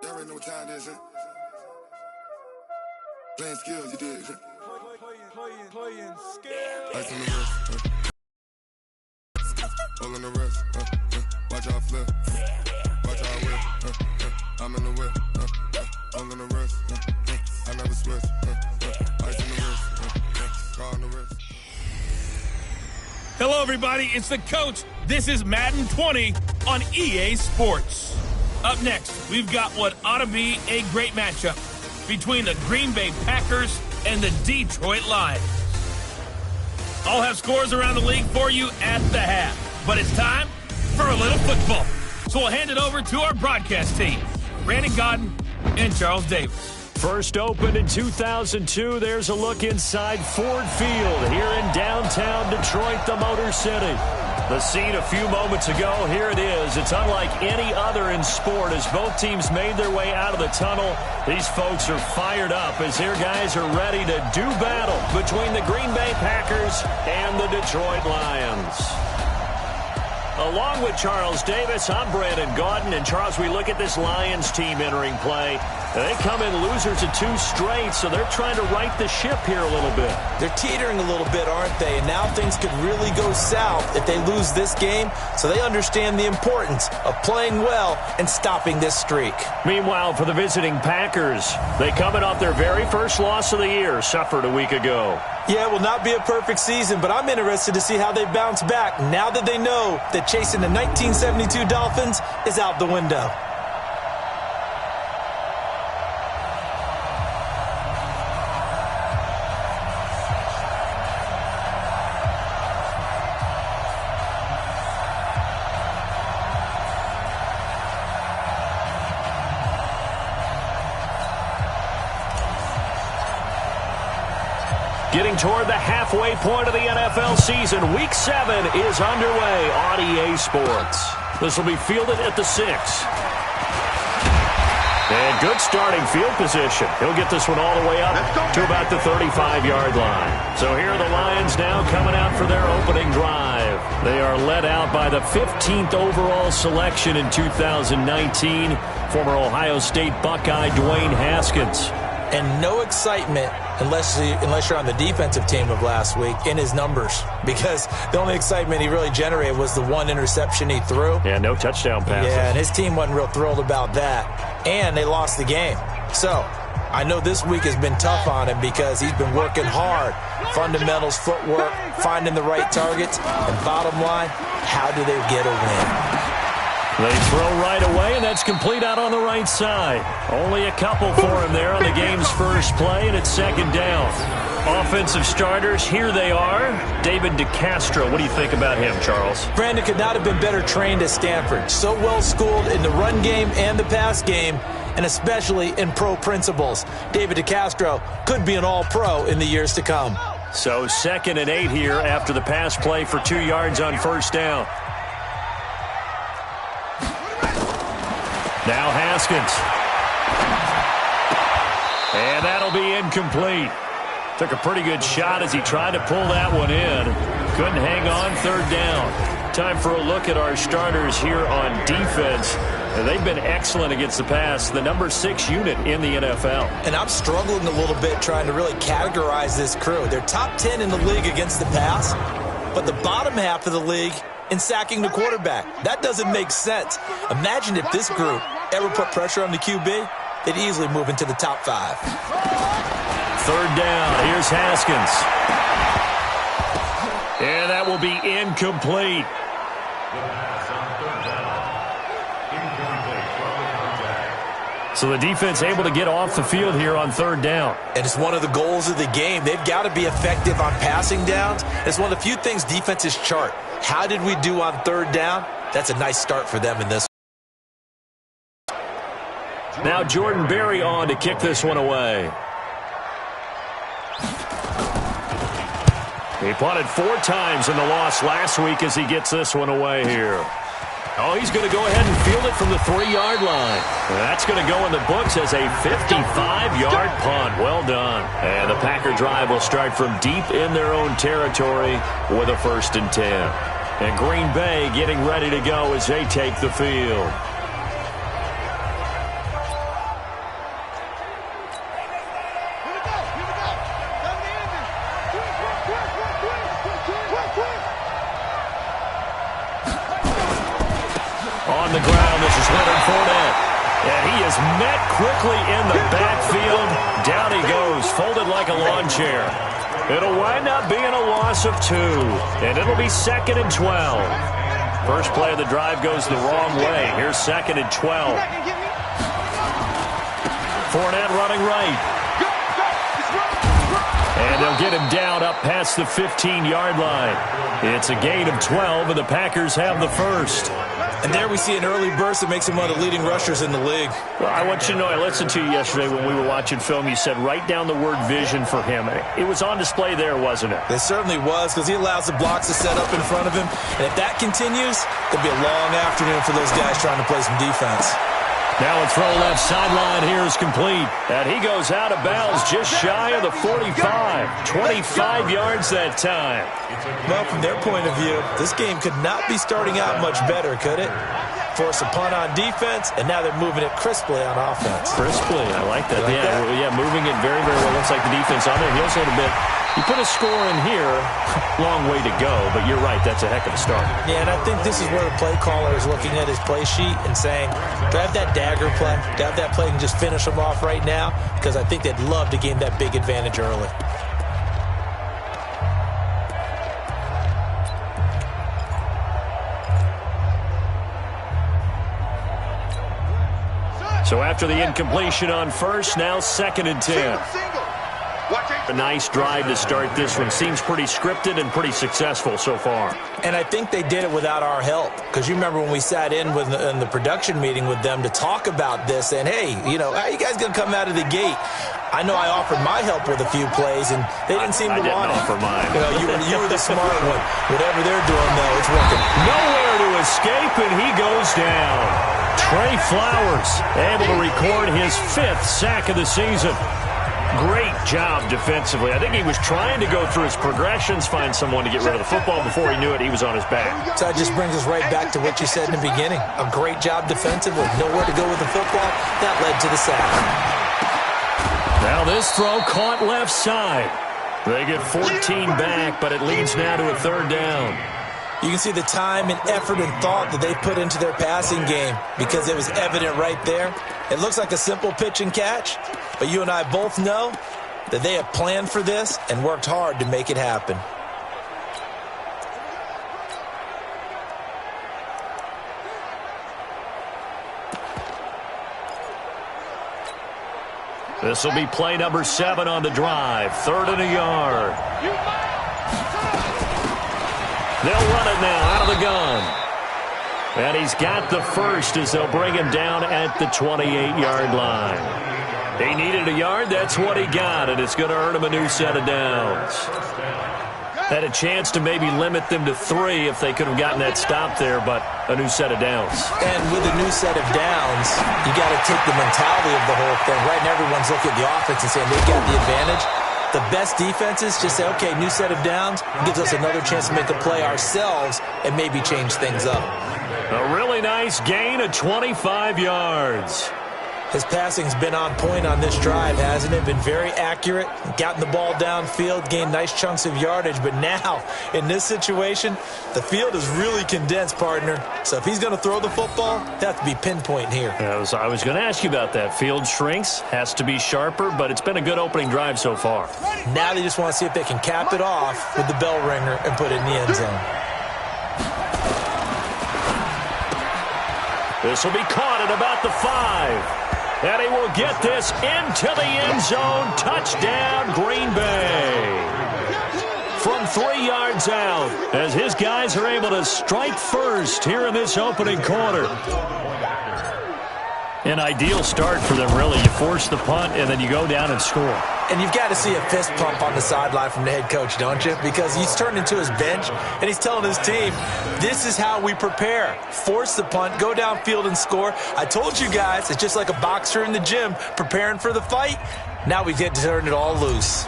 Y'all already know what time it is, huh? Playing skills, you did. Playing skills. Ice on the wrist, all on the wrist, watch y'all flip, watch y'all whip, I'm in the whip, all on the wrist, I never switch, ice on the wrist, car on the wrist. Hello, everybody. It's the coach. This is Madden 20 on EA Sports. Up next, we've got what ought to be a great matchup between the Green Bay Packers and the Detroit Lions. I'll have scores around the league for you at the half, but it's time for a little football. So we'll hand it over to our broadcast team, Brandon Godden and Charles Davis. First opened in 2002, there's a look inside Ford Field here in downtown Detroit, the Motor City. The scene a few moments ago, here it is. It's unlike any other in sport as both teams made their way out of the tunnel. These folks are fired up as their guys are ready to do battle between the Green Bay Packers and the Detroit Lions. Along with Charles Davis, I'm Brandon Gaudin. And Charles, we look at this Lions team entering play. They come in losers of 2 straight, so they're trying to right the ship here a little bit. They're teetering a little bit, aren't they? And now things could really go south if they lose this game, so they understand the importance of playing well and stopping this streak. Meanwhile, for the visiting Packers, they coming off their very first loss of the year, suffered a week ago. Yeah, it will not be a perfect season, but I'm interested to see how they bounce back now that they know that chasing the 1972 Dolphins is out the window. Getting toward the halfway point of the NFL season, Week 7 is underway on EA Sports. This will be fielded at the 6. And good starting field position. He'll get this one all the way up to about the 35-yard line. So here are the Lions now coming out for their opening drive. They are led out by the 15th overall selection in 2019, former Ohio State Buckeye Dwayne Haskins. And no excitement unless you're on the defensive team of last week in his numbers, because the only excitement he really generated was the 1 interception he threw. Yeah, no touchdown passes. Yeah, and his team wasn't real thrilled about that, and they lost the game. So I know this week has been tough on him because he's been working hard. Fundamentals, footwork, finding the right targets, and bottom line, how do they get a win? They throw right away, and that's complete out on the right side. Only a couple for him there on the game's first play, and it's second down. Offensive starters, here they are. David DeCastro, what do you think about him, Charles? Brandon could not have been better trained at Stanford. So well schooled in the run game and the pass game, and especially in pro principles. David DeCastro could be an all-pro in the years to come. So 2nd and 8 here after the pass play for 2 yards on first down. Now Haskins. And that'll be incomplete. Took a pretty good shot as he tried to pull that one in. Couldn't hang on, 3rd down. Time for a look at our starters here on defense. They've been excellent against the pass, the number 6 unit in the NFL. And I'm struggling a little bit trying to really categorize this crew. They're top 10 in the league against the pass, but the bottom half of the league in sacking the quarterback. That doesn't make sense. Imagine if this group ever put pressure on the QB, they'd easily move into the top 5. 3rd down. Here's Haskins. And that will be incomplete. So the defense able to get off the field here on 3rd down. And it's one of the goals of the game. They've got to be effective on passing downs. It's one of the few things defenses chart. How did we do on 3rd down? That's a nice start for them in this. Now Jordan Berry on to kick this one away. He punted 4 times in the loss last week as he gets this one away here. Oh, he's going to go ahead and field it from the 3-yard line. That's going to go in the books as a 55-yard punt. Well done. And the Packer drive will start from deep in their own territory with a 1st and 10. And Green Bay getting ready to go as they take the field. on the ground. This is Leonard Fournette. And he is met quickly in the backfield. Down he goes, folded like a lawn chair. It'll wind up being a loss of 2. And it'll be 2nd and 12. First play of the drive goes the wrong way. Here's 2nd and 12. Fournette running right. And they'll get him down up past the 15-yard line. It's a gain of 12, and the Packers have the first. And there we see an early burst that makes him one of the leading rushers in the league. Well, I want you to know, I listened to you yesterday when we were watching film. You said write down the word vision for him. It was on display there, wasn't it? It certainly was, because he allows the blocks to set up in front of him. And if that continues, it'll be a long afternoon for those guys trying to play some defense. Now a throw left sideline here is complete. And he goes out of bounds just shy of the 45. 25 yards that time. Well, from their point of view, this game could not be starting out much better, could it? Force a punt on defense, and now they're moving it crisply on offense. Crisply, I like that. Yeah, moving it very, very well. Looks like the defense on their heels a little bit. You put a score in here, long way to go, but you're right, that's a heck of a start. Yeah, and I think this is where the play caller is looking at his play sheet and saying, do I have that dagger play? Do I have that play and just finish them off right now? Because I think they'd love to gain that big advantage early. So after the incompletion on first, now 2nd and 10. A nice drive to start this one. Seems pretty scripted and pretty successful so far. And I think they did it without our help. Because you remember when we sat in the production meeting with them to talk about this, and hey, you know, how are you guys going to come out of the gate? I know I offered my help with a few plays, and they didn't seem to want it. I didn't offer mine. You know, you were the smart one. Whatever they're doing, though, it's working. Nowhere to escape, and he goes down. Trey Flowers able to record his 5th sack of the season. Great job defensively. I think he was trying to go through his progressions, find someone to get rid of the football. Before he knew it, he was on his back. So that just brings us right back to what you said in the beginning. A great job defensively. Nowhere to go with the football. That led to the sack. Now this throw caught left side. They get 14 back, but it leads now to a 3rd down. You can see the time and effort and thought that they put into their passing game because it was evident right there. It looks like a simple pitch and catch, but you and I both know that they have planned for this and worked hard to make it happen. This will be play number 7 on the drive. 3rd and a yard. They'll run it now out of the gun. And he's got the first as they'll bring him down at the 28-yard line. He needed a yard. That's what he got, and it's going to earn him a new set of downs. Had a chance to maybe limit them to 3 if they could have gotten that stop there, but a new set of downs. And with a new set of downs, you got to take the mentality of the whole thing. Right now, everyone's looking at the offense and saying they've got the advantage. The best defenses just say, okay, new set of downs, gives us another chance to make a play ourselves and maybe change things up. A really nice gain of 25 yards. His passing's been on point on this drive, hasn't it? Been very accurate, gotten the ball downfield, gained nice chunks of yardage. But now, in this situation, the field is really condensed, partner. So if he's going to throw the football, he'll have to be pinpoint here. I was going to ask you about that. Field shrinks, has to be sharper, but it's been a good opening drive so far. Now they just want to see if they can cap it off with the bell ringer and put it in the end zone. This will be caught at about the 5. And he will get this into the end zone. Touchdown, Green Bay. From 3 yards out, as his guys are able to strike first here in this opening quarter. An ideal start for them, really. You force the punt, and then you go down and score. And you've got to see a fist pump on the sideline from the head coach, don't you? Because he's turned into his bench, and he's telling his team, this is how we prepare. Force the punt, go downfield and score. I told you guys, it's just like a boxer in the gym preparing for the fight. Now we get to turn it all loose.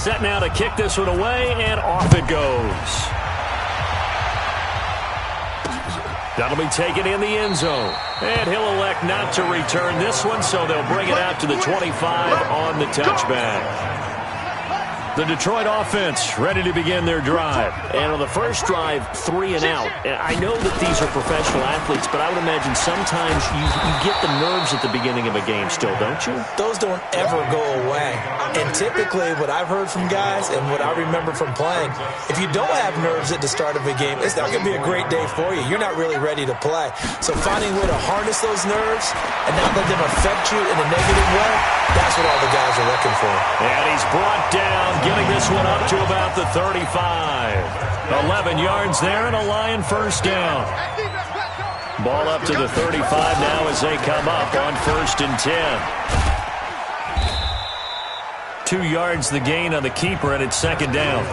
Set now to kick this one away, and off it goes. That'll be taken in the end zone. And he'll elect not to return this one, so they'll bring it out to the 25 on the touchback. The Detroit offense ready to begin their drive. And on the first drive, 3 and out. And I know that these are professional athletes, but I would imagine sometimes you get the nerves at the beginning of a game still, don't you? Those don't ever go away. And typically what I've heard from guys and what I remember from playing, if you don't have nerves at the start of a game, it's not going to be a great day for you. You're not really ready to play. So finding a way to harness those nerves and not let them affect you in a negative way, that's what all the guys are looking for. And he's brought down, getting this one up to about the 35. 11 yards there and a Lion first down. Ball up to the 35 now as they come up on 1st and 10. 2 yards the gain on the keeper, and it's 2nd down.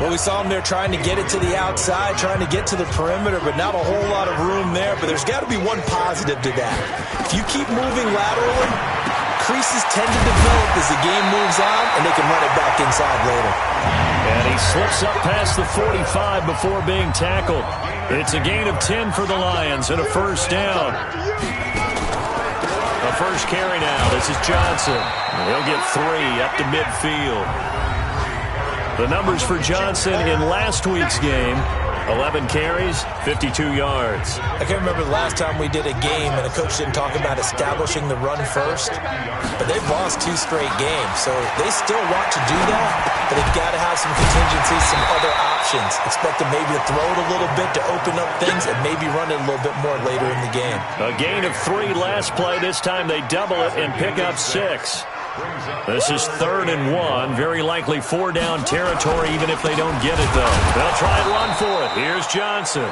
Well, we saw him there trying to get it to the outside, trying to get to the perimeter, but not a whole lot of room there. But there's got to be one positive to that. If you keep moving laterally, creases tend to develop as the game moves on, and they can run it back inside later. And he slips up past the 45 before being tackled. It's a gain of 10 for the Lions and a first down. A first carry now. This is Johnson. He'll get 3 up to midfield. The numbers for Johnson in last week's game: 11 carries, 52 yards. I can't remember the last time we did a game and a coach didn't talk about establishing the run first, but they've lost 2 straight games, so they still want to do that, but they've got to have some contingencies, some other options. Expect them maybe to throw it a little bit to open up things and maybe run it a little bit more later in the game. A gain of 3 last play. This time they double it and pick up 6. This is 3rd and 1. Very likely 4 down territory, even if they don't get it, though. They'll try and run for it. Here's Johnson.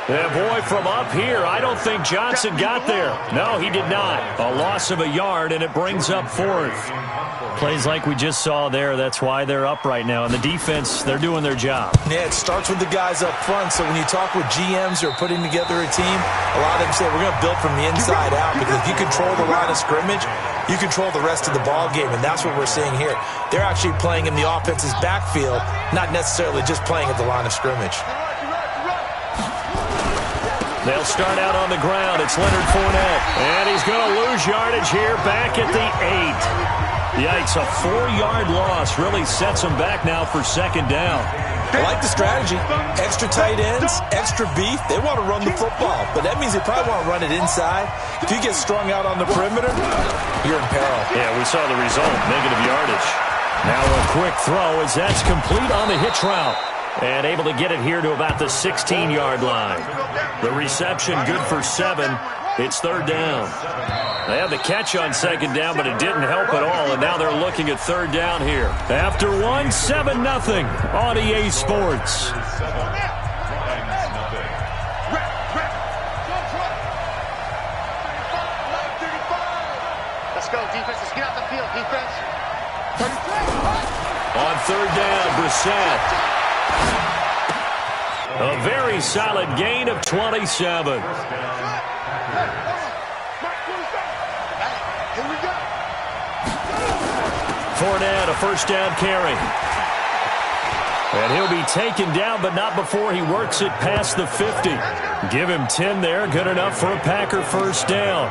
And boy, from up here, I don't think Johnson got there. No, he did not. A loss of a yard, and it brings up 4th. Plays like we just saw there. That's why they're up right now. And the defense, they're doing their job. Yeah, it starts with the guys up front. So when you talk with GMs who are putting together a team, a lot of them say we're going to build from the inside out, because if you control the line of scrimmage, you control the rest of the ball game, and that's what we're seeing here. They're actually playing in the offense's backfield, not necessarily just playing at the line of scrimmage. They'll start out on the ground. It's Leonard Fournette, and he's going to lose yardage here back at the 8. Yikes, a 4-yard loss really sets him back now for 2nd down. I like the strategy. Extra tight ends, extra beef. They want to run the football, but that means they probably want to run it inside. If you get strung out on the perimeter, you're in peril. Yeah, we saw the result, negative yardage. Now a quick throw as that's complete on the hitch route. And able to get it here to about the 16-yard line. The reception good for 7. It's 3rd down. They had the catch on 2nd down, but it didn't help at all, and now they're looking at 3rd down here. After 1, 7-0 on EA Sports. Let's go, defense. Let's get out the field, defense. On 3rd down, Brissett. A very solid gain of 27. Fournette, a first down carry. And he'll be taken down, but not before he works it past the 50. Give him 10 there, good enough for a Packer first down.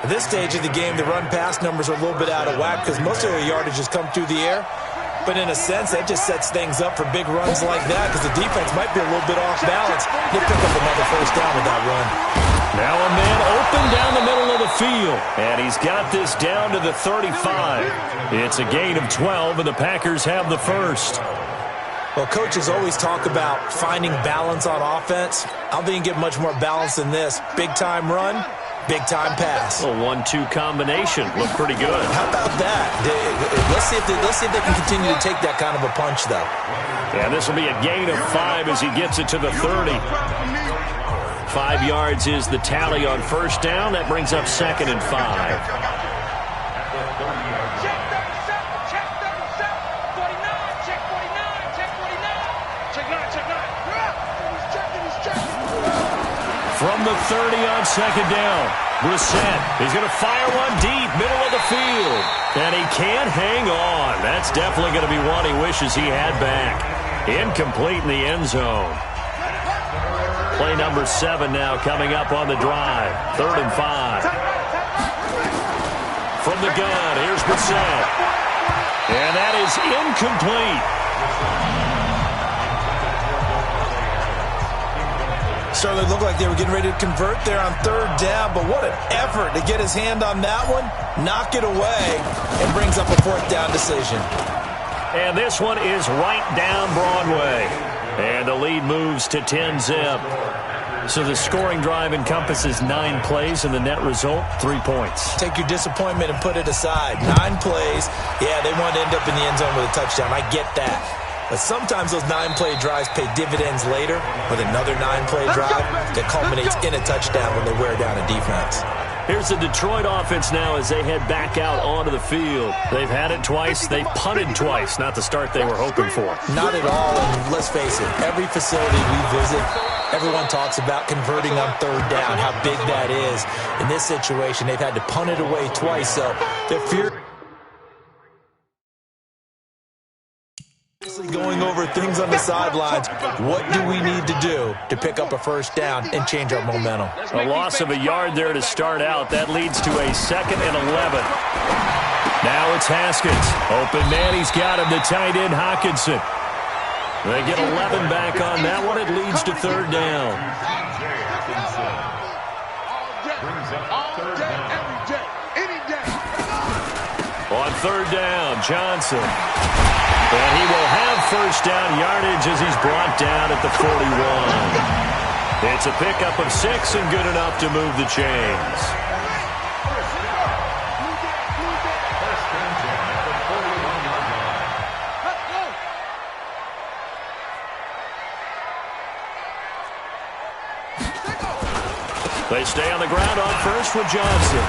At this stage of the game, the run-pass numbers are a little bit out of whack because most of their yardage has come through the air. But in a sense, that just sets things up for big runs like that because the defense might be a little bit off balance. They'll pick up another first down with that run. Now a man open down the middle of the field. And he's got this down to the 35. It's a gain of 12, and the Packers have the first. Well, coaches always talk about finding balance on offense. I don't think you can get much more balance than this. Big-time run, big-time pass. A 1-2 combination. Looked pretty good. How about that? Let's see if they can continue to take that kind of a punch, though. Yeah, this will be a gain of 5 as he gets it to the 30. 5 yards is the tally on first down. That brings up 2nd and 5. From the 30 on 2nd down, Brissett is going to fire one deep, middle of the field. And he can't hang on. That's definitely going to be one he wishes he had back. Incomplete in the end zone. Play number 7 now coming up on the drive. 3rd and 5. From the gun, here's Brissett. And that is incomplete. Certainly looked like they were getting ready to convert there on third down, but what an effort to get his hand on that one, knock it away, and brings up a fourth down decision. And this one is right down Broadway. And the lead moves to 10-zip. So the scoring drive encompasses 9 plays, and the net result, 3 points. Take your disappointment and put it aside. 9 plays. Yeah, they want to end up in the end zone with a touchdown. I get that. But sometimes those 9-play drives pay dividends later with another 9-play drive that culminates in a touchdown when they wear down a defense. Here's the Detroit offense now as they head back out onto the field. They've had it twice. They've punted twice. Not the start they were hoping for. Not at all. And let's face it, every facility we visit, everyone talks about converting on third down, how big that is. In this situation, they've had to punt it away twice, so they're going over things on the sidelines. What do we need to do to pick up a first down and change our momentum? A loss of a yard there to start out. That leads to a 2nd and 11. Now it's Haskins. Open man, he's got him. The tight end, Hawkinson. They get 11 back on that one. It leads to third down. On third down, Johnson. And he will have first down yardage as he's brought down at the 41. It's a pickup of 6 and good enough to move the chains. They stay on the ground on first with Johnson.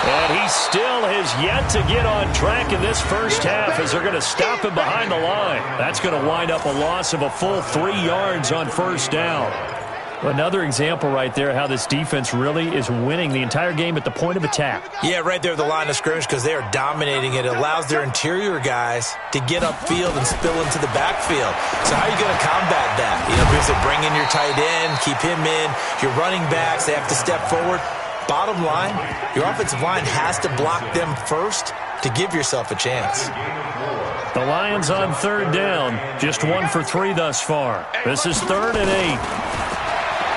And he still has yet to get on track in this first half as they're going to stop him behind the line. That's going to wind up a loss of a full 3 yards on first down. Another example right there how this defense really is winning the entire game at the point of attack. Yeah, right there at the line of scrimmage because they are dominating it. It allows their interior guys to get upfield and spill into the backfield. So how are you going to combat that? You know, because they bring in your tight end, keep him in. Your running backs, they have to step forward. Bottom line, your offensive line has to block them first to give yourself a chance. The Lions on third down, just 1 for 3 thus far. This is 3rd and 8.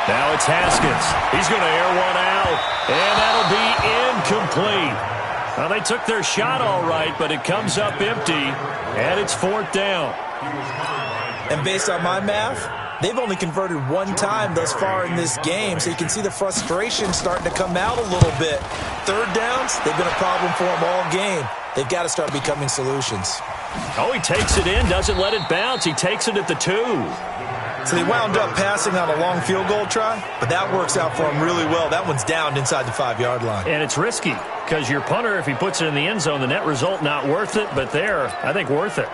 Now it's Haskins. He's going to air one out, and that'll be incomplete. Well, they took their shot all right, but it comes up empty, and it's 4th down. And based on my math, they've only converted 1 time thus far in this game, so you can see the frustration starting to come out a little bit. Third downs, they've been a problem for them all game. They've got to start becoming solutions. Oh, he takes it in, doesn't let it bounce. He takes it at the 2. So they wound up passing on a long field goal try, but that works out for them really well. That one's down inside the 5-yard line. And it's risky because your punter, if he puts it in the end zone, the net result not worth it, but there, I think worth it.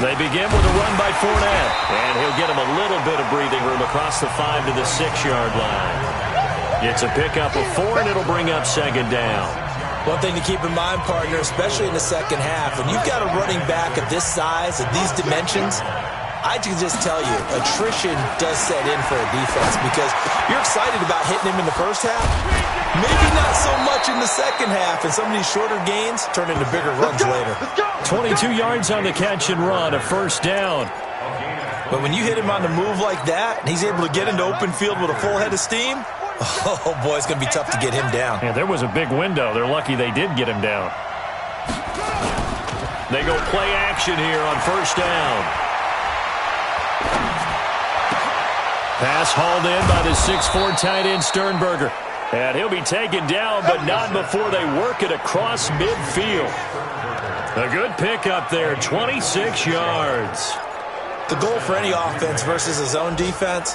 They begin with a run by Fournette, and he'll get him a little bit of breathing room across the 5 to the 6-yard line. It's a pickup of 4, and it'll bring up 2nd down. One thing to keep in mind, partner, especially in the second half, when you've got a running back of this size, of these dimensions, I can just tell you, attrition does set in for a defense because you're excited about hitting him in the first half. Maybe not so much in the second half, and some of these shorter gains turn into bigger runs later. 22 yards on the catch and run, a first down. But when you hit him on the move like that, and he's able to get into open field with a full head of steam, oh boy, it's going to be tough to get him down. Yeah, there was a big window. They're lucky they did get him down. They go play action here on first down. Pass hauled in by the 6'4" tight end Sternberger. And he'll be taken down, but not before they work it across midfield. A good pickup there, 26 yards. The goal for any offense versus a zone defense,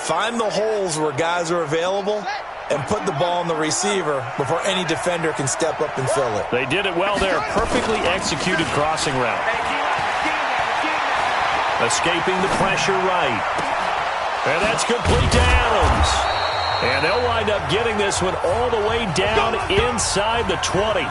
find the holes where guys are available and put the ball on the receiver before any defender can step up and fill it. They did it well there, perfectly executed crossing route. Escaping the pressure right. And that's complete to Adams. And they'll wind up getting this one all the way down inside the 20.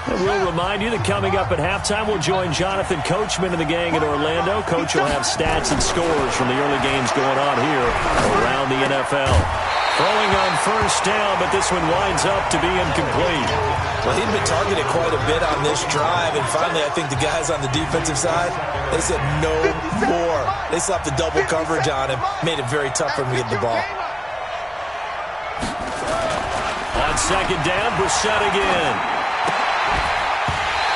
And we'll remind you that coming up at halftime, we'll join Jonathan Coachman and the gang in Orlando. Coach will have stats and scores from the early games going on here around the NFL. Throwing on first down, but this one winds up to be incomplete. Well, he'd been targeted quite a bit on this drive, and finally I think the guys on the defensive side, they said no more. They slapped the double coverage on him, made it very tough for him to get the ball. On second down, Brissett again.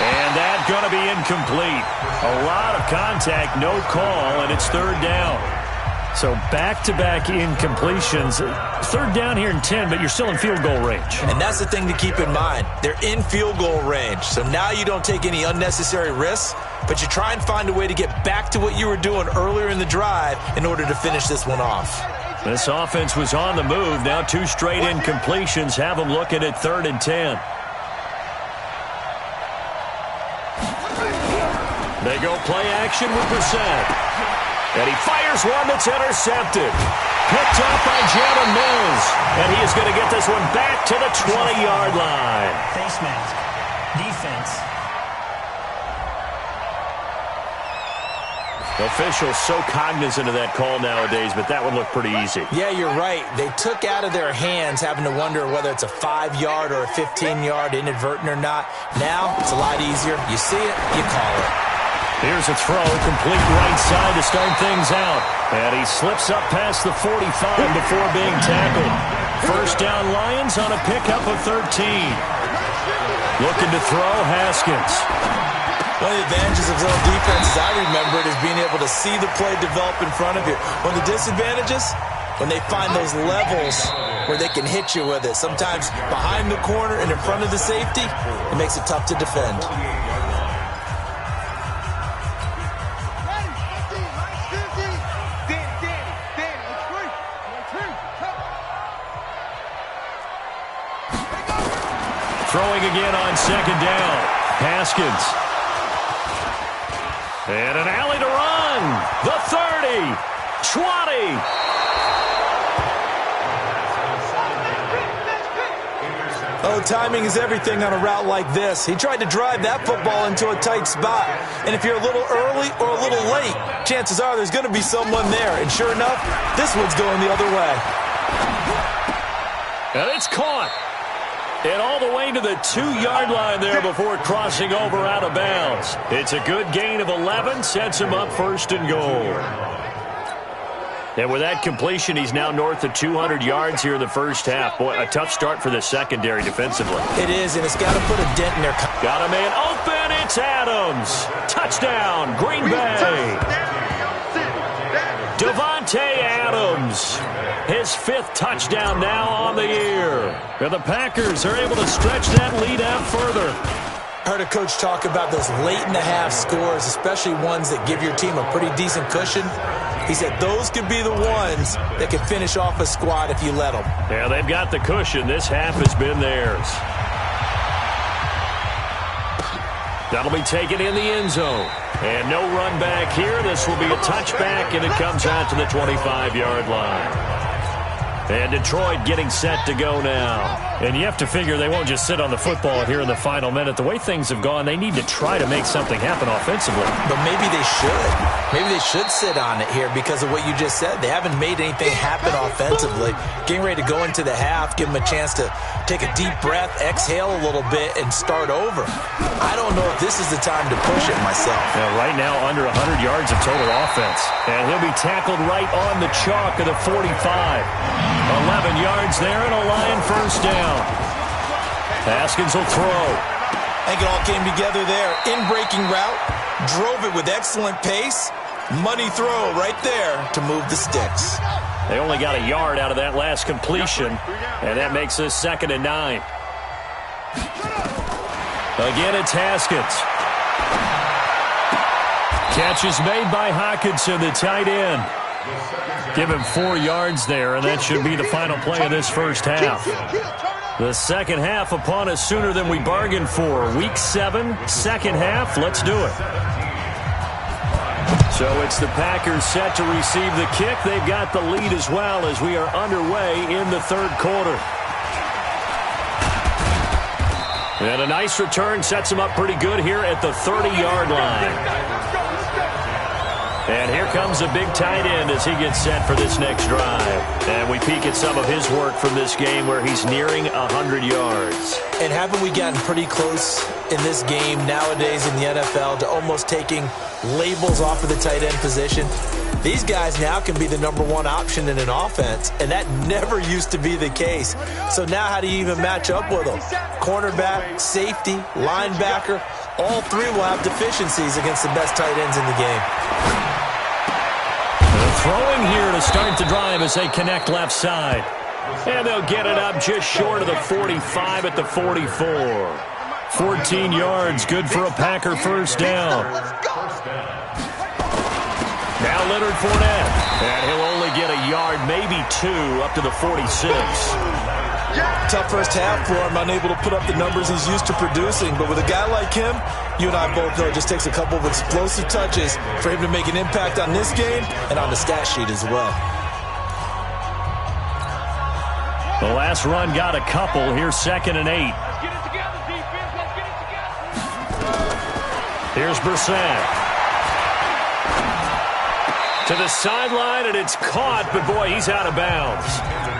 And that's going to be incomplete. A lot of contact, no call, and it's third down. So back-to-back incompletions. Third down here in 10, but you're still in field goal range. And that's the thing to keep in mind. They're in field goal range. So now you don't take any unnecessary risks, but you try and find a way to get back to what you were doing earlier in the drive in order to finish this one off. This offense was on the move. Now 2 straight incompletions have them looking at 3rd and 10. They go play action with Brissett. And he fires one that's intercepted. Picked up by Jalen Mills. And he is going to get this one back to the 20-yard line. Face mask. Defense. Officials so cognizant of that call nowadays, but that one looked pretty easy. Yeah, you're right. They took out of their hands having to wonder whether it's a 5-yard or a 15-yard inadvertent or not. Now, it's a lot easier. You see it, you call it. Here's a throw, complete right side to start things out. And he slips up past the 45 before being tackled. First down Lions on a pickup of 13. Looking to throw, Haskins. One of the advantages of zone defense, as I remember it, is being able to see the play develop in front of you. One of the disadvantages, when they find those levels where they can hit you with it. Sometimes behind the corner and in front of the safety, it makes it tough to defend. Throwing again on second down. Haskins. And an alley to run. The 30. 20. Oh, timing is everything on a route like this. He tried to drive that football into a tight spot. And if you're a little early or a little late, chances are there's going to be someone there. And sure enough, this one's going the other way. And it's caught. And all the way to the 2-yard line there before crossing over out of bounds. It's a good gain of 11, sets him up first and goal. And with that completion, he's now north of 200 yards here in the first half. Boy, a tough start for the secondary defensively. It is, and it's got to put a dent in their... Got a man open, it's Adams. Touchdown, Green Bay. Devontae Adams. His 5th touchdown now on the year. And the Packers are able to stretch that lead out further. I heard a coach talk about those late-in-the-half scores, especially ones that give your team a pretty decent cushion. He said those could be the ones that could finish off a squad if you let them. Yeah, they've got the cushion. This half has been theirs. That'll be taken in the end zone. And no run back here. This will be a touchback, and it comes out to the 25-yard line. And Detroit getting set to go now. And you have to figure they won't just sit on the football here in the final minute. The way things have gone, they need to try to make something happen offensively. But maybe they should. Maybe they should sit on it here because of what you just said. They haven't made anything happen offensively. Getting ready to go into the half, give them a chance to take a deep breath, exhale a little bit, and start over. I don't know if this is the time to push it myself. Yeah, right now, under 100 yards of total offense. And he'll be tackled right on the chalk of the 45. 11 yards there and a Lion first down. Haskins will throw. I think it all came together there. In-breaking route, drove it with excellent pace. Money throw right there to move the sticks. They only got a yard out of that last completion, and that makes this 2nd and 9. Again, it's Haskins. Catch is made by Hockenson, the tight end. Give him 4 yards there, and that should be the final play of this first half. The second half upon us sooner than we bargained for. Week 7, second half. Let's do it. So it's the Packers set to receive the kick. They've got the lead as well as we are underway in the third quarter. And a nice return sets him up pretty good here at the 30-yard line. And here comes a big tight end as he gets set for this next drive. And we peek at some of his work from this game where he's nearing 100 yards. And haven't we gotten pretty close in this game nowadays in the NFL to almost taking labels off of the tight end position? These guys now can be the number one option in an offense, and that never used to be the case. So now how do you even match up with them? Cornerback, safety, linebacker, all three will have deficiencies against the best tight ends in the game. Throwing here to start the drive as they connect left side. And they'll get it up just short of the 45 at the 44. 14 yards, good for a Packer first down. Now Leonard Fournette. And he'll only get a yard, maybe two, up to the 46. Tough first half for him, unable to put up the numbers he's used to producing. But with a guy like him, you and I both know it just takes a couple of explosive touches for him to make an impact on this game and on the stat sheet as well. The last run got a couple. Here's 2nd and 8. Here's Brissett. To the sideline, and it's caught, but boy, he's out of bounds.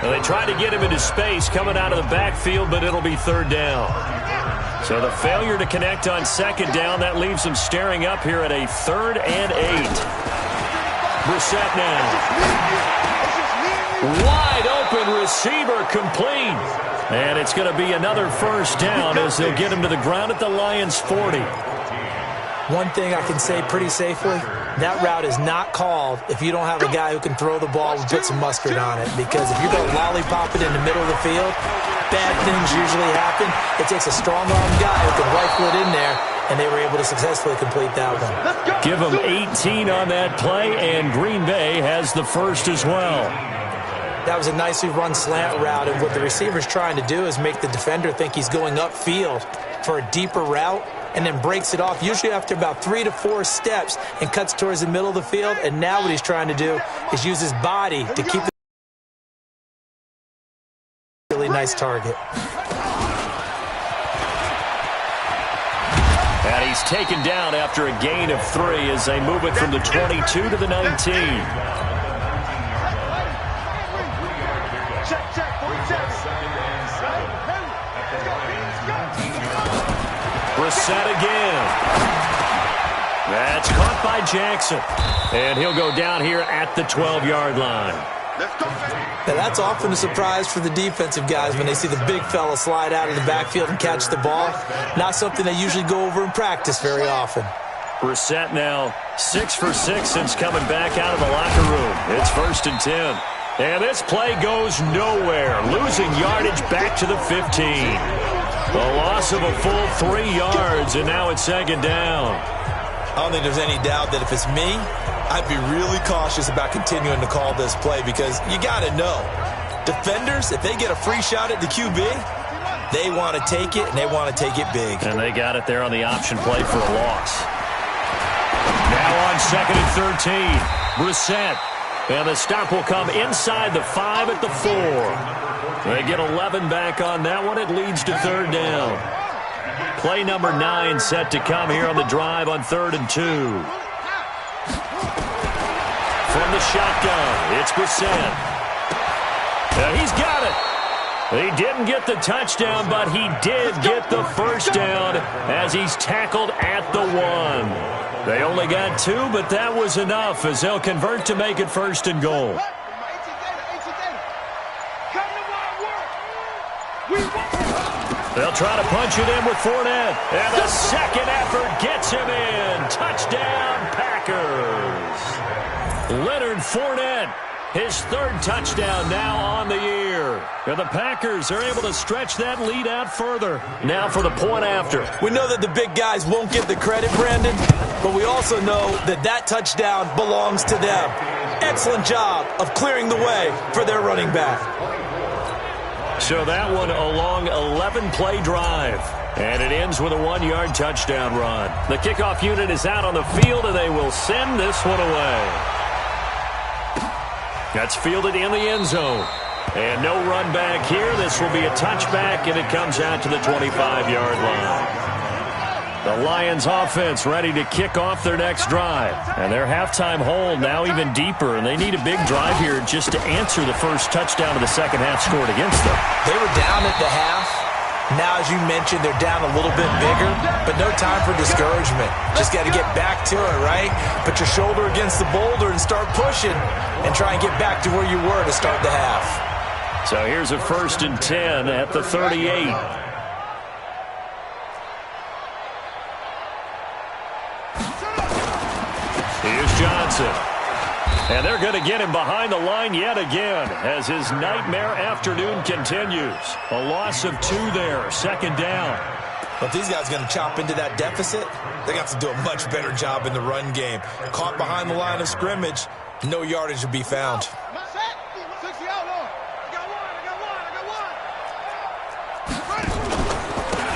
Well, they tried to get him into space coming out of the backfield, but it'll be 3rd down. So the failure to connect on 2nd down, that leaves them staring up here at a 3rd and 8. Brissett now. Wide open receiver complete. And it's going to be another first down as they'll get him to the ground at the Lions' 40. One thing I can say pretty safely, that route is not called if you don't have a guy who can throw the ball and put some mustard on it. Because if you're going to lollipop it in the middle of the field, bad things usually happen. It takes a strong-armed guy who can rifle it in there, and they were able to successfully complete that one. Give them 18 on that play, and Green Bay has the first as well. That was a nicely run slant route, and what the receiver's trying to do is make the defender think he's going upfield for a deeper route, and then breaks it off, usually after about 3 to 4 steps, and cuts towards the middle of the field. And now what he's trying to do is use his body to keep the really nice target. And he's taken down after a gain of 3 as they move it from the 22 to the 19. Brissett again. That's caught by Jackson. And he'll go down here at the 12-yard line. Now that's often a surprise for the defensive guys when they see the big fella slide out of the backfield and catch the ball. Not something they usually go over in practice very often. Brissett now 6 for 6 since coming back out of the locker room. It's 1st and 10. And this play goes nowhere. Losing yardage back to the 15. A loss of a full 3 yards, and now it's 2nd down. I don't think there's any doubt that if it's me, I'd be really cautious about continuing to call this play because you got to know, defenders, if they get a free shot at the QB, they want to take it, and they want to take it big. And they got it there on the option play for a loss. Now on 2nd and 13, Brissett. And the stop will come inside the 5 at the 4. They get 11 back on that one. It leads to 3rd down. Play number 9 set to come here on the drive on 3rd and 2. From the shotgun, it's Brissett. He's got it. He didn't get the touchdown, but he did get the first down as he's tackled at the 1. They only got 2, but that was enough as they'll convert to make it 1st and goal. They'll try to punch it in with Fournette. And the second effort gets him in. Touchdown, Packers. Leonard Fournette, his 3rd touchdown now on the year. And the Packers are able to stretch that lead out further. Now for the point after. We know that the big guys won't get the credit, Brandon, but we also know that that touchdown belongs to them. Excellent job of clearing the way for their running back. So that one a long 11-play drive. And it ends with a 1-yard touchdown run. The kickoff unit is out on the field, and they will send this one away. That's fielded in the end zone. And no run back here. This will be a touchback, and it comes out to the 25-yard line. The Lions offense ready to kick off their next drive. And their halftime hole now even deeper, and they need a big drive here just to answer the first touchdown of the second half scored against them. They were down at the half. Now, as you mentioned, they're down a little bit bigger, but no time for discouragement. Just got to get back to it, right? Put your shoulder against the boulder and start pushing and try and get back to where you were to start the half. So here's a 1st and 10 at the 38. Here's Johnson. And they're going to get him behind the line yet again as his nightmare afternoon continues. A loss of 2 there, 2nd down. But these guys are going to chop into that deficit. They got to do a much better job in the run game. Caught behind the line of scrimmage, no yardage to be found.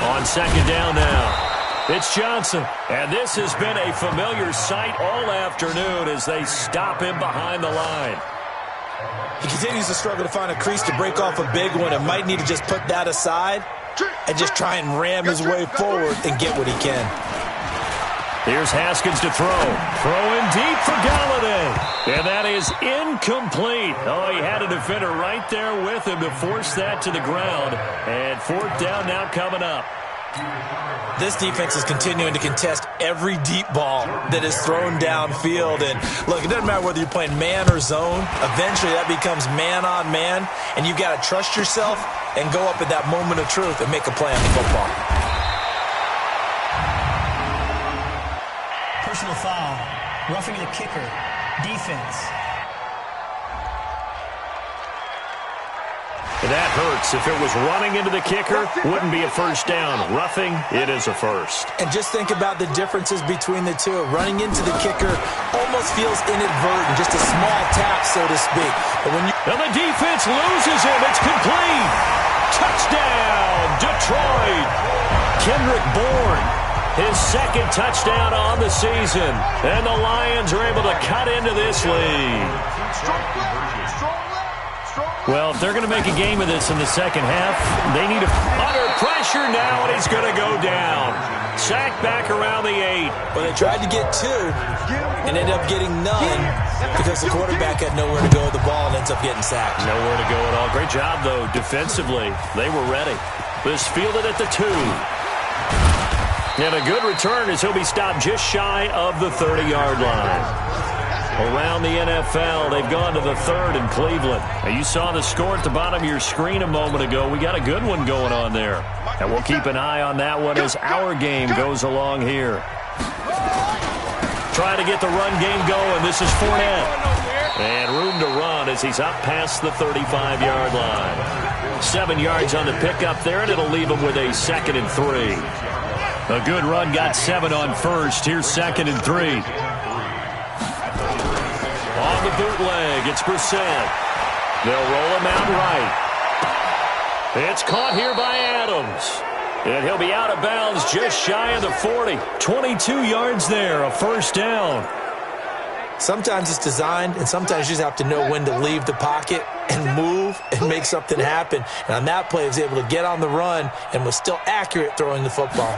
On 2nd down now. It's Johnson, and this has been a familiar sight all afternoon as they stop him behind the line. He continues to struggle to find a crease to break off a big one and might need to just put that aside and just try and ram his way forward and get what he can. Here's Haskins to throw. Throwing deep for Galladay. And that is incomplete. Oh, he had a defender right there with him to force that to the ground. And 4th down now coming up. This defense is continuing to contest every deep ball that is thrown downfield. And look, it doesn't matter whether you're playing man or zone. Eventually that becomes man on man, and you've got to trust yourself and go up at that moment of truth and make a play on the football. Personal foul. Roughing the kicker. Defense. That hurts. If it was running into the kicker, wouldn't be a 1st down. Roughing, it is a 1st. And just think about the differences between the two. Running into the kicker almost feels inadvertent, just a small tap, so to speak. But when you and the defense loses him. It's complete. Touchdown, Detroit. Kendrick Bourne, his 2nd touchdown on the season. And the Lions are able to cut into this lead. Well, if they're going to make a game of this in the second half, they need to under pressure now, and he's going to go down. Sacked back around the 8. Well, they tried to get 2 and ended up getting none because the quarterback had nowhere to go with the ball and ends up getting sacked. Nowhere to go at all. Great job, though, defensively. They were ready. This fielded at the 2. And a good return as he'll be stopped just shy of the 30-yard line. Around the NFL, they've gone to the 3rd in Cleveland. Now, you saw the score at the bottom of your screen a moment ago. We got a good one going on there. And we'll keep an eye on that one as our game goes along here. Trying to get the run game going. This is Fournette. And room to run as he's up past the 35-yard line. 7 yards on the pickup there, and it'll leave him with a 2nd and 3. A good run got 7 on 1st. Here's 2nd and 3. On the bootleg, it's Brissett. They'll roll him out right. It's caught here by Adams. And he'll be out of bounds just shy of the 40. 22 yards there, a 1st down. Sometimes it's designed, and sometimes you just have to know when to leave the pocket and move and make something happen. And on that play, he was able to get on the run and was still accurate throwing the football.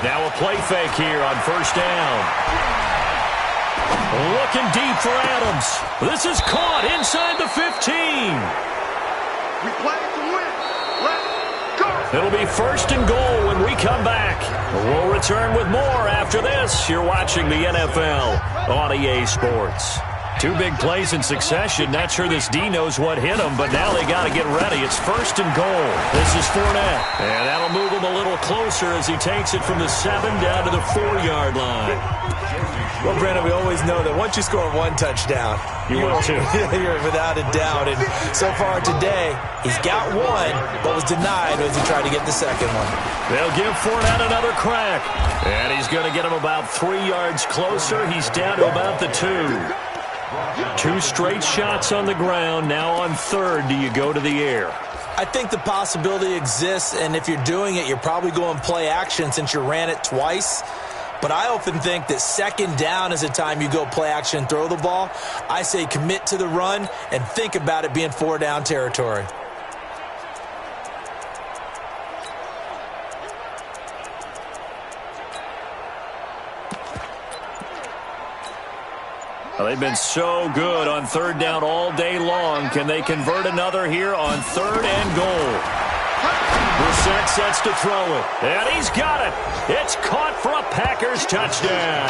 Now a play fake here on 1st down. Looking deep for Adams. This is caught inside the 15. We play to win. Let's go. It'll be 1st and goal when we come back. We'll return with more after this. You're watching the NFL on EA Sports. 2 big plays in succession. Not sure this D knows what hit him, but now they got to get ready. It's 1st and goal. This is Fournette. And that'll move him a little closer as he takes it from the 7 down to the 4-yard line. Well, Brandon, we always know that once you score 1 touchdown, you will too. You're without a doubt. And so far today, he's got 1, but was denied as he tried to get the 2nd one. They'll give Fournette another crack. And he's going to get him about 3 yards closer. He's down to about the 2. 2 straight shots on the ground. Now on 3rd, do you go to the air? I think the possibility exists, and if you're doing it, you're probably going play action since you ran it twice. But I often think that second down is a time you go play action and throw the ball. I say commit to the run and think about it being 4-down territory. Well, they've been so good on third down all day long. Can they convert another here on 3rd and goal? Brissett sets to throw it, and he's got it. It's caught for a Packers touchdown.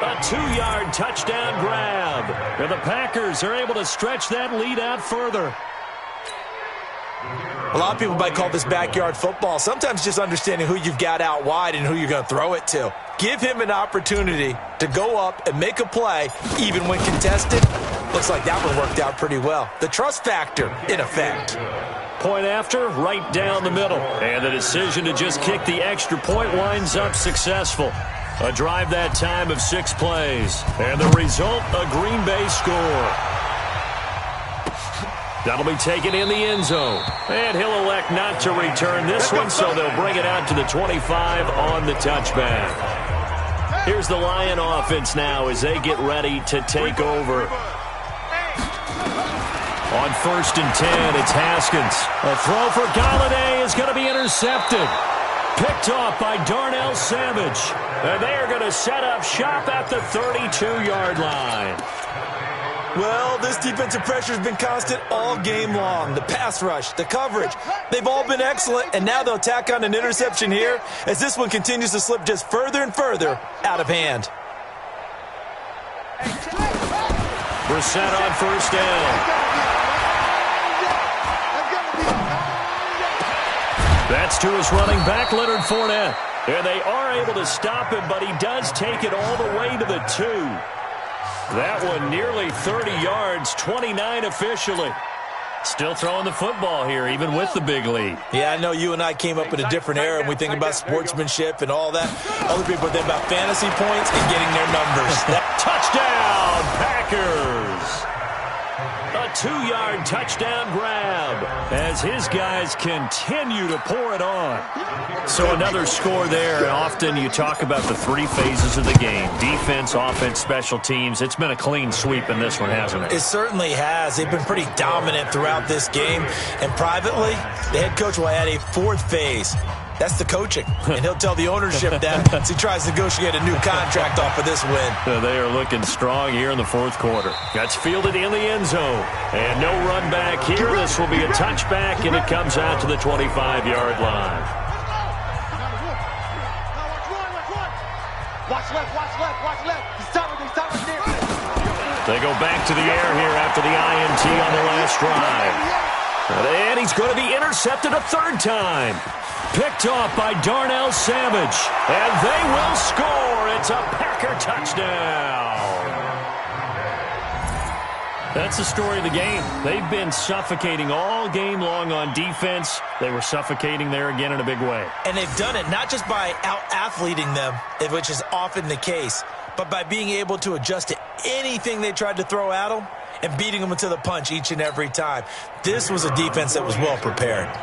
A 2-yard touchdown grab. And the Packers are able to stretch that lead out further. A lot of people might call this backyard football. Sometimes just understanding who you've got out wide and who you're going to throw it to. Give him an opportunity to go up and make a play, even when contested. Looks like that one worked out pretty well. The trust factor, in effect. Point after, right down the middle. And the decision to just kick the extra point winds up successful. A drive that time of 6 plays. And the result, a Green Bay score. That'll be taken in the end zone. And he'll elect not to return this one, so they'll bring it out to the 25 on the touchback. Here's the Lion offense now as they get ready to take over. On 1st and 10, it's Haskins. A throw for Galladay is going to be intercepted. Picked off by Darnell Savage. And they are going to set up shop at the 32-yard line. Well, this defensive pressure has been constant all game long. The pass rush, the coverage, they've all been excellent, and now they'll tack on an interception here as this one continues to slip just further and further out of hand. Brissett on 1st down. That's to his running back, Leonard Fournette. And they are able to stop him, but he does take it all the way to the 2. That one nearly 30 yards, 29 officially. Still throwing the football here, even with the big lead. Yeah, I know you and I came up in a different era, and we think about sportsmanship and all that. Other people think about fantasy points and getting their numbers. Touchdown, Packers! A 2-yard touchdown grab as his guys continue to pour it on. So another score there, and often you talk about the 3 phases of the game. Defense, offense, special teams. It's been a clean sweep in this one, hasn't it? It certainly has. They've been pretty dominant throughout this game. And privately, the head coach will add a 4th phase. That's the coaching. And he'll tell the ownership that as he tries to negotiate a new contract off of this win. They are looking strong here in the 4th quarter. That's fielded in the end zone. And no run back here. This will be a touchback, and it comes out to the 25-yard line. Watch left. He's talking there. They go back to the air here after the INT on the last drive. And he's going to be intercepted a 3rd time. Picked off by Darnell Savage. And they will score. It's a Packer touchdown. That's the story of the game. They've been suffocating all game long on defense. They were suffocating there again in a big way. And they've done it not just by out-athleting them, which is often the case, but by being able to adjust to anything they tried to throw at them and beating them to the punch each and every time. This was a defense that was well prepared.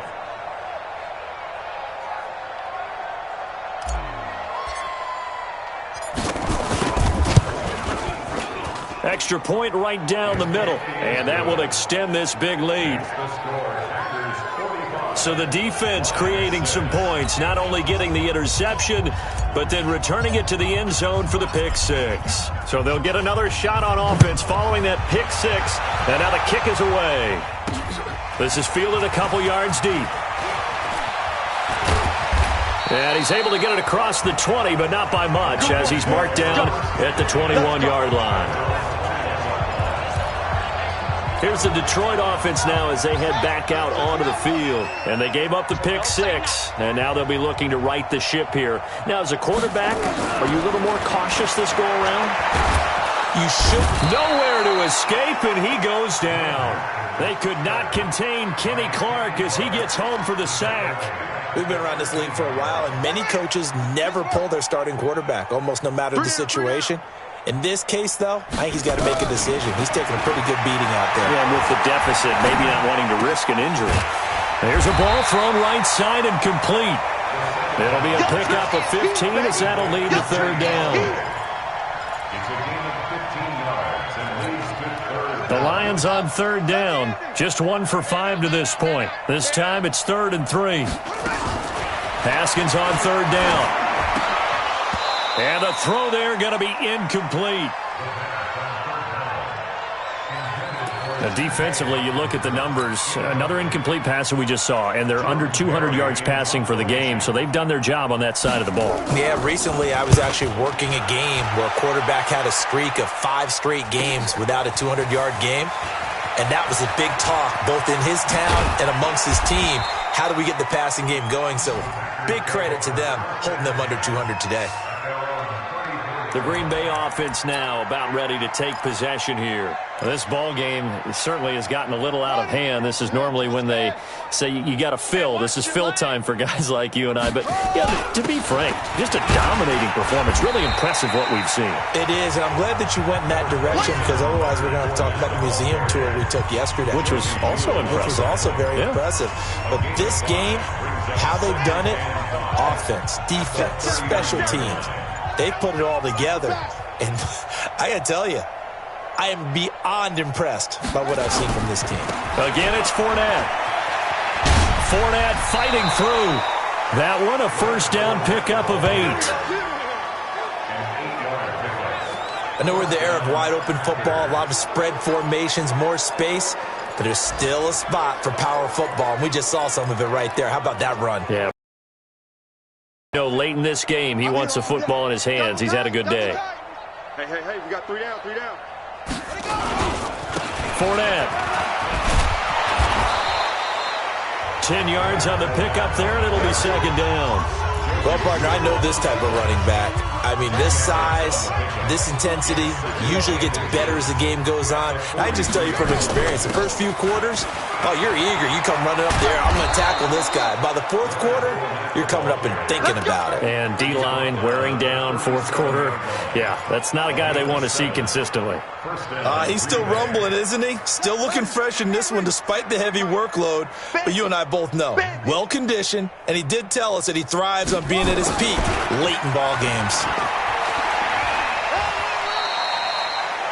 Extra point right down the middle, and that will extend this big lead. So the defense creating some points, not only getting the interception, but then returning it to the end zone for the pick 6. So they'll get another shot on offense following that pick 6, and now the kick is away. This is fielded a couple yards deep. And he's able to get it across the 20, but not by much, as he's marked down at the 21-yard line. Here's the Detroit offense now as they head back out onto the field. And they gave up the pick 6, and now they'll be looking to right the ship here. Now, as a quarterback, are you a little more cautious this go-around? You should. Nowhere to escape, and he goes down. They could not contain Kenny Clark as he gets home for the sack. We've been around this league for a while, and many coaches never pull their starting quarterback, almost no matter the situation. In this case, though, I think he's got to make a decision. He's taking a pretty good beating out there. Yeah, and with the deficit, maybe not wanting to risk an injury. There's a ball thrown right side and complete. It'll be a pickup of 15 as that'll lead to third down. The Lions on third down. Just 1 for 5 to this point. This time it's 3rd and 3. Haskins on third down. And the throw there going to be incomplete. Now, defensively, you look at the numbers. Another incomplete pass that we just saw, and they're under 200 yards passing for the game, so they've done their job on that side of the ball. Yeah, recently I was actually working a game where a quarterback had a streak of 5 straight games without a 200-yard game, and that was a big talk both in his town and amongst his team. How do we get the passing game going? So big credit to them holding them under 200 today. The Green Bay offense now about ready to take possession here. This ball game certainly has gotten a little out of hand. This is normally when they say you got to fill. This is fill time for guys like you and I. But, yeah, to be frank, just a dominating performance. Really impressive what we've seen. It is, and I'm glad that you went in that direction because otherwise we're going to talk about the museum tour we took yesterday. Which was also impressive. Which was also very impressive. But this game, how they've done it, offense, defense, special teams, they put it all together, and I got to tell you, I am beyond impressed by what I've seen from this team. Again, it's Fournette. Fournette fighting through. That one, a first down pickup of 8. I know we're in the era of wide-open football, a lot of spread formations, more space, but there's still a spot for power football, and we just saw some of it right there. How about that run? Yeah. You know, late in this game, he wants the football in his hands. He's had a good day. Hey, we got 3 down. Fournette. 10 yards on the pickup there, and it'll be second down. Well, partner, I know this type of running back. I mean, this size, this intensity usually gets better as the game goes on. And I just tell you from experience, the first few quarters, oh, you're eager. You come running up there, I'm going to tackle this guy. By the fourth quarter, you're coming up and thinking about it. And D-line wearing down fourth quarter. Yeah, that's not a guy they want to see consistently. He's still rumbling, isn't he? Still looking fresh in this one despite the heavy workload. But you and I both know, well-conditioned, and he did tell us that he thrives on being at his peak late in ball games.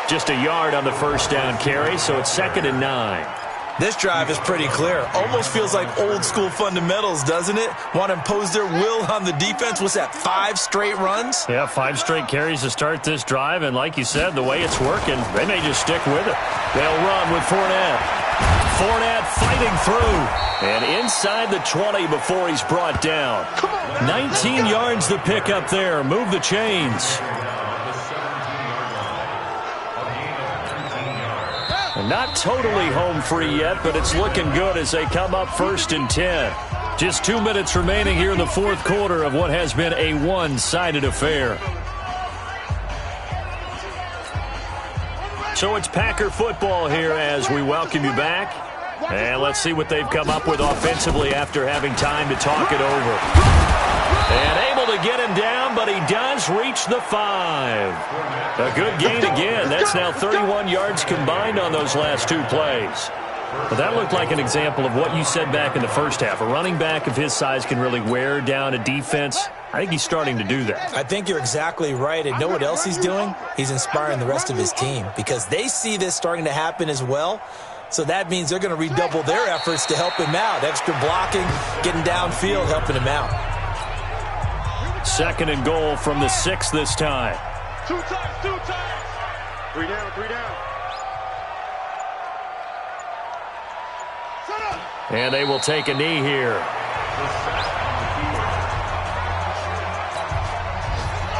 Just a yard on the first down carry, so it's 2nd and 9. This drive is pretty clear. Almost feels like old-school fundamentals, doesn't it? Want to impose their will on the defense. What's that, 5 straight runs? Yeah, 5 straight carries to start this drive, and like you said, the way it's working, they may just stick with it. They'll run with Fournette. Fournette fighting through, and inside the 20 before he's brought down. 19 yards to pick up there. Move the chains. Not totally home free yet, but it's looking good as they come up 1st and 10. Just 2 minutes remaining here in the fourth quarter of what has been a one-sided affair. So it's Packer football here as we welcome you back. And let's see what they've come up with offensively after having time to talk it over. And able to get him down, but he does reach the 5. A good gain again. That's now 31 yards combined on those last 2 plays. But that looked like an example of what you said back in the first half. A running back of his size can really wear down a defense. I think he's starting to do that. I think you're exactly right. And know what else he's doing? He's inspiring the rest of his team because they see this starting to happen as well. So that means they're going to redouble their efforts to help him out. Extra blocking, getting downfield, helping him out. 2nd and goal from the 6 this time. 2 times. 3 down. Set up. And they will take a knee here.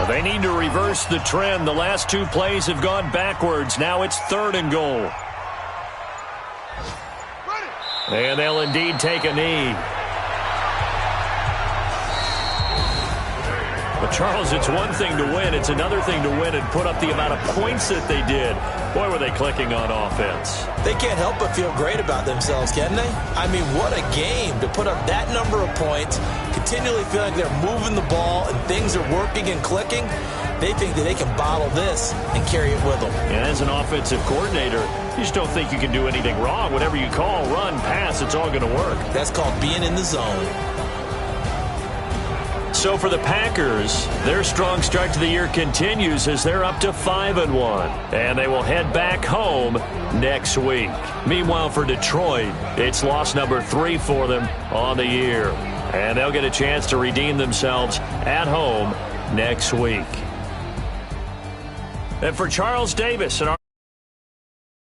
They need to reverse the trend. The last 2 plays have gone backwards. Now it's 3rd and goal. And they'll indeed take a knee. But, Charles, it's one thing to win. It's another thing to win and put up the amount of points that they did. Boy, were they clicking on offense. They can't help but feel great about themselves, can they? I mean, what a game to put up that number of points, continually feeling like they're moving the ball and things are working and clicking. They think that they can bottle this and carry it with them. And as an offensive coordinator, you just don't think you can do anything wrong. Whatever you call, run, pass, it's all going to work. That's called being in the zone. So for the Packers, their strong start to the year continues as they're up to 5-1. And they will head back home next week. Meanwhile, for Detroit, it's loss number 3 for them on the year. And they'll get a chance to redeem themselves at home next week. And for Charles Davis and our